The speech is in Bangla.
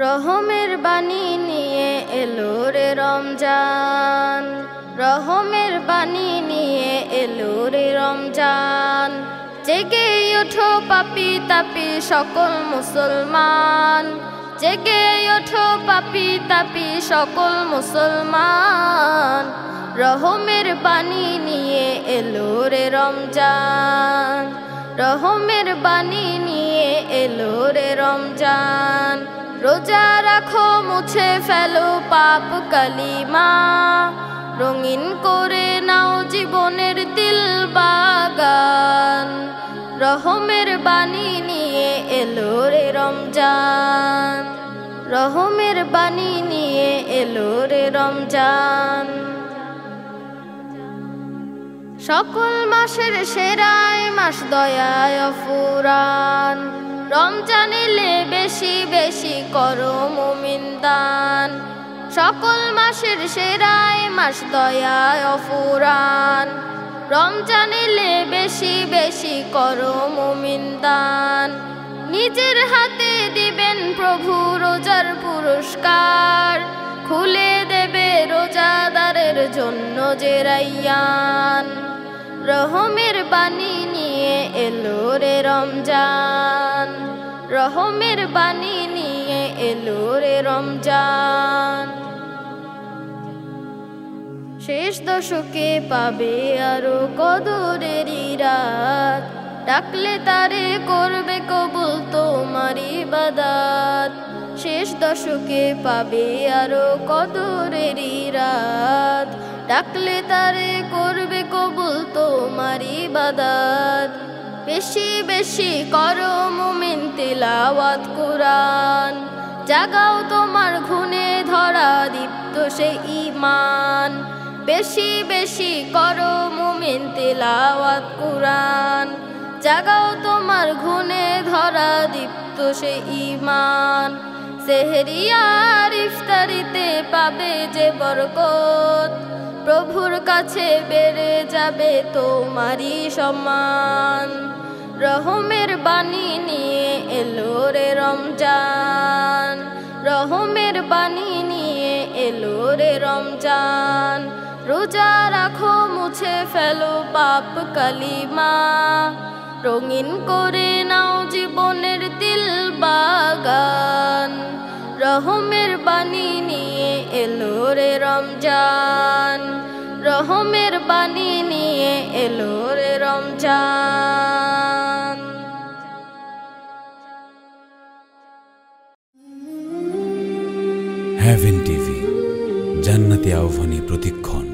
রহমের বাণী নিয়ে এলো রে রমজান, রহমের বাণী নিয়ে এলো রে রমজান। জেগে ওঠো পাপী তাপী সকল মুসলমান, জেগে ওঠো পাপী তাপী সকল মুসলমান। রহমের বাণী নিয়ে এলো রে রমজান, রহমের বাণী নিয়ে এলো রে রমজান। রোজা রাখো মুছে ফেলো পাপ কালিমা, রঙিন করে নাও জীবনের দিল বাগান। রহমের বাণী নিয়ে এলো রে রমজান, রহমের বাণী নিয়ে এলো রে রমজান। সকল মাসের সেরাই মাস দয়ায় ফুরান, রমজান এলে বেশি বেশি করো মুমিন দান। সকল মাসের সেরাই মাস দয়ায় ফুরান, রমজান এলে বেশি বেশি করো মুমিন দান। নিজের হাতে দিবেন প্রভু রোজার পুরস্কার, খুলে দেবে রোজাদারের জন্য যে রাইয়ান। রহমের বাণী নিয়ে এলো রে রমজান, রহমের বাণী নিয়ে এলো রে রমজান। শেষ দশকে পাবে আরো কদরেরই রাত, ডাকলে তারে করবে কবুল তোমার ইবাদত। শেষ দশকে পাবে আরো কদরেরই রাত, ডাকলে তারে করবে কবুল তোমার ইবাদত। বেশি বেশি করো মুমিন তিলাওয়াত কুরআন, জাগাও তোমার খুনে ধরা দীপ্ত সে ঈমান। বেশি বেশি করো মুমিন তিলাওয়াত কুরআন, জাগাও তোমার খুনে ধরা দীপ্ত সে ঈমান। সেহরি আর ইফতারিতে পাবে যে বরকত, প্রভুর কাছে বেড়ে যাবে তোমারই সম্মান। রহমের বাণী নিয়ে এলো রে রমজান, রহমের বাণী নিয়ে এলো রে রমজান। রোজা রাখো মুছে ফেলো পাপ কালিমা, রঙিন করে নাও জীবনের দিল বাগান। রহমের বাণী নিয়ে এলো রে রমজান, রহমের বাণী নিয়ে এলো রে রমজান। হেভেন টিভি, জান্নাতি আহ্বানী প্রতিক্ষণ।